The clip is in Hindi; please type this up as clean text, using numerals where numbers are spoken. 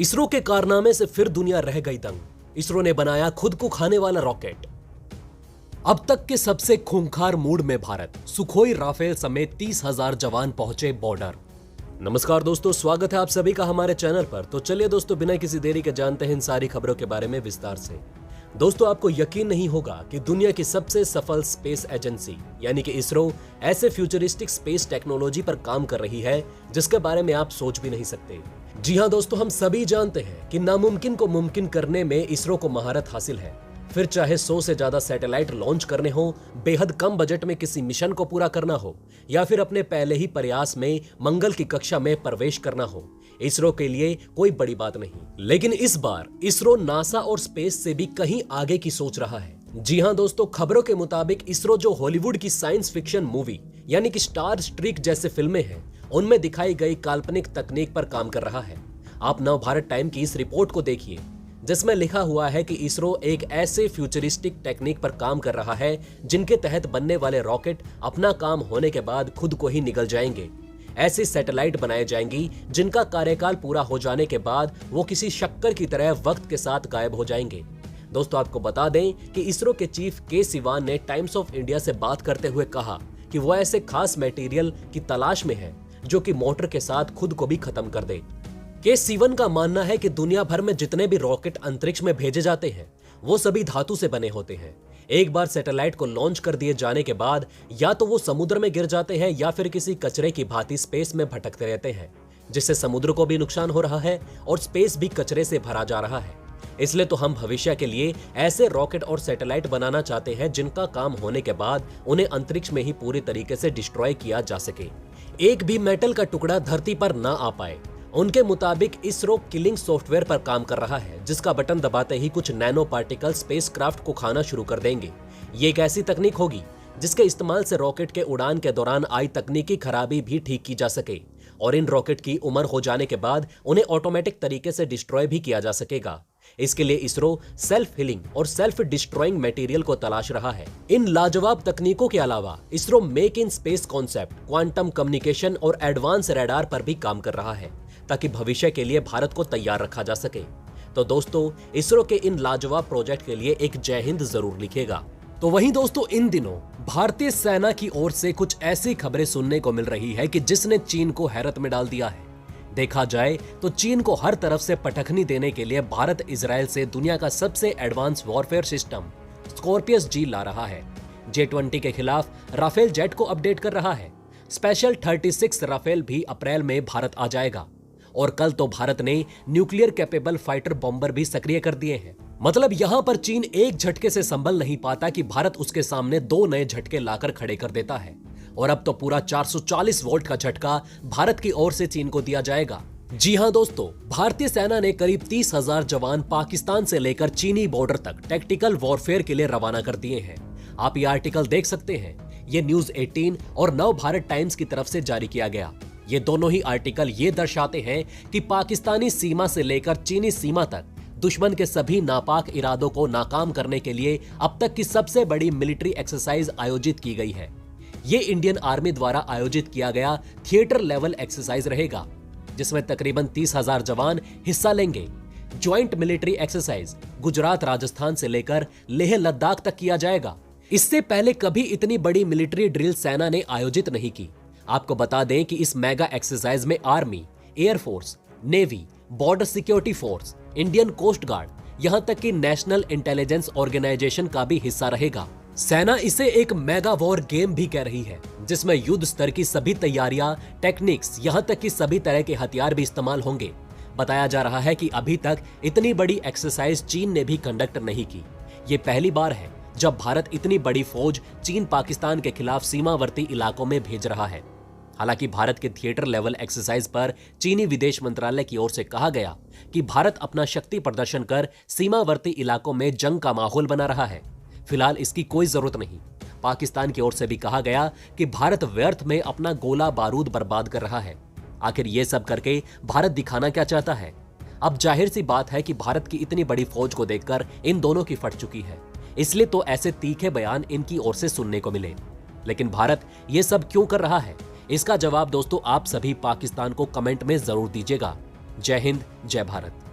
इसरो के कारनामे से फिर दुनिया रह गई दंग। इसरो ने बनाया खुद को खाने वाला रॉकेट। अब तक के सबसे खूंखार मूड में भारत। सुखोई राफेल समेत 30,000 जवान पहुंचे बॉर्डर। नमस्कार दोस्तों, स्वागत है आप सभी का हमारे चैनल पर। तो चलिए दोस्तों, बिना किसी देरी के जानते हैं इन सारी खबरों के बारे में विस्तार से। दोस्तों, आपको यकीन नहीं होगा कि दुनिया की सबसे सफल स्पेस एजेंसी यानी कि इसरो ऐसे फ्यूचरिस्टिक स्पेस टेक्नोलॉजी पर काम कर रही है जिसके बारे में आप सोच भी नहीं सकते। जी हां दोस्तों, हम सभी जानते हैं कि नामुमकिन को मुमकिन करने में इसरो को महारत हासिल है। फिर चाहे 100 से ज्यादा सैटेलाइट लॉन्च करने हो, बेहद कम बजट में किसी मिशन को पूरा करना हो, या फिर अपने पहले ही प्रयास में मंगल की कक्षा में प्रवेश करना हो, इसरो के लिए कोई बड़ी बात नहीं। लेकिन इस बार इसरो नासा और स्पेस से भी कहीं आगे की सोच रहा है। जी हां दोस्तों, खबरों के मुताबिक इसरो जो हॉलीवुड की साइंस फिक्शन मूवी यानी कि स्टार ट्रेक जैसे फिल्में हैं, उनमें दिखाई गई काल्पनिक तकनीक पर काम कर रहा है। आप नवभारत टाइम की इस रिपोर्ट को देखिए जिसमें लिखा हुआ है कि इसरो एक ऐसे फ्यूचरिस्टिक टेक्निक पर काम कर रहा है जिनके तहत बनने वाले रॉकेट अपना काम होने के बाद खुद को ही निगल जाएंगे। ऐसी सैटेलाइट बनाए जाएंगी जिनका कार्यकाल पूरा हो जाने के बाद वो किसी शक्कर की तरह वक्त के साथ गायब हो जाएंगे। दोस्तों, आपको बता दें कि इसरो के चीफ के सिवान ने टाइम्स ऑफ इंडिया से बात करते हुए कहा कि वो ऐसे खास मटेरियल की तलाश में है जो कि मोटर के साथ खुद को भी खत्म कर दे। के सिवन का मानना है कि दुनिया भर में जितने भी रॉकेट अंतरिक्ष में भेजे जाते हैं वो सभी धातु से बने होते हैं। एक बार सैटेलाइट को लॉन्च कर दिए जाने के बाद या तो वो समुद्र में गिर जाते हैं या फिर किसी कचरे की भांति स्पेस में भटकते रहते हैं, जिससे समुद्र को भी नुकसान हो रहा है और स्पेस भी कचरे से भरा जा रहा है। इसलिए तो हम भविष्य के लिए ऐसे रॉकेट और सैटेलाइट बनाना चाहते हैं जिनका काम होने के बाद उन्हें अंतरिक्ष में ही पूरी तरीके से डिस्ट्रॉय किया जा सके, एक भी मेटल का टुकड़ा धरती पर ना आ पाए। उनके मुताबिक इसरो किलिंग सॉफ्टवेयर पर काम कर रहा है जिसका बटन दबाते ही कुछ नैनो पार्टिकल स्पेसक्राफ्ट को खाना शुरू कर देंगे। ये एक ऐसी तकनीक होगी जिसके इस्तेमाल से रॉकेट के उड़ान के दौरान आई तकनीकी खराबी भी ठीक की जा सके और इन रॉकेट की उम्र हो जाने के बाद उन्हें ऑटोमेटिक तरीके से डिस्ट्रॉय भी किया जा सकेगा। इसके लिए इसरो सेल्फ हीलिंग और सेल्फ डिस्ट्रॉइंग मटेरियल को तलाश रहा है। इन लाजवाब तकनीकों के अलावा ISRO make in space concept, quantum communication और एडवांस रडार पर भी काम कर रहा है ताकि भविष्य के लिए भारत को तैयार रखा जा सके। तो दोस्तों, इसरो के इन लाजवाब प्रोजेक्ट के लिए एक जय हिंद जरूर लिखेगा। तो वहीं दोस्तों, इन दिनों भारतीय सेना की ओर से कुछ ऐसी खबरें सुनने को मिल रही है कि जिसने चीन को हैरत में डाल दिया है। देखा जाए तो चीन को हर तरफ से पटखनी देने के लिए भारत इजराइल से दुनिया का सबसे एडवांस वॉरफेयर सिस्टम स्कॉर्पियस जी ला रहा है। J-20 के खिलाफ राफेल जेट को अपडेट कर रहा है। स्पेशल 36 राफेल भी अप्रैल में भारत आ जाएगा और कल तो भारत ने न्यूक्लियर कैपेबल फाइटर बॉम्बर भी सक्रिय कर दिए हैं। मतलब यहां पर चीन एक झटके से संभल नहीं पाता कि भारत उसके सामने 2 नए झटके लाकर खड़े कर देता है और अब तो पूरा 440 वोल्ट का झटका भारत की ओर से चीन को दिया जाएगा। जी हां दोस्तों, भारतीय सेना ने करीब 30,000 जवान पाकिस्तान से लेकर चीनी बॉर्डर तक टैक्टिकल वॉरफेयर के लिए रवाना कर दिए हैं। आप ये आर्टिकल देख सकते हैं, ये न्यूज 18 और नवभारत टाइम्स की तरफ से जारी किया गया। ये दोनों ही आर्टिकल ये दर्शाते हैं कि पाकिस्तानी सीमा से लेकर चीनी सीमा तक दुश्मन के सभी नापाक इरादों को नाकाम करने के लिए अब तक की सबसे बड़ी मिलिट्री एक्सरसाइज आयोजित की गई है। ये इंडियन आर्मी द्वारा आयोजित किया गया थिएटर लेवल एक्सरसाइज रहेगा जिसमें तकरीबन 30,000 जवान हिस्सा लेंगे। Joint military exercise Gujarat Rajasthan से लेकर लेह लद्दाख तक किया जाएगा। इससे पहले कभी इतनी बड़ी मिलिट्री ड्रिल सेना ने आयोजित नहीं की। आपको बता दें कि इस मेगा एक्सरसाइज में army, air force, navy, border security force, Indian coast guard, यहां तक कि नेशनल इंटेलिजेंस ऑर्गेनाइजेशन का भी हिस्सा रहेगा। सेना इसे एक मेगा वॉर गेम भी कह रही है जिसमें युद्ध स्तर की सभी तैयारियां, टेक्निक्स, यहां तक कि सभी तरह के हथियार भी इस्तेमाल होंगे। बताया जा रहा है कि अभी तक इतनी बड़ी एक्सरसाइज चीन ने भी कंडक्ट नहीं की। ये पहली बार है जब भारत इतनी बड़ी फौज चीन पाकिस्तान के खिलाफ सीमावर्ती इलाकों में भेज रहा है। हालांकि भारत के थिएटर लेवल एक्सरसाइज पर चीनी विदेश मंत्रालय की ओर से कहा गया कि भारत अपना शक्ति प्रदर्शन कर सीमावर्ती इलाकों में जंग का माहौल बना रहा है। फिलहाल इसकी कोई जरूरत नहीं। पाकिस्तान की ओर से भी कहा गया कि भारत व्यर्थ में अपना गोला बारूद बर्बाद कर रहा है। आखिर ये सब करके भारत दिखाना क्या चाहता है? अब जाहिर सी बात है कि भारत की इतनी बड़ी फौज को देखकर इन दोनों की फट चुकी है, इसलिए तो ऐसे तीखे बयान इनकी ओर से सुनने को मिले। लेकिन भारत ये सब क्यों कर रहा है, इसका जवाब दोस्तों आप सभी पाकिस्तान को कमेंट में जरूर दीजिएगा। जय हिंद, जय भारत।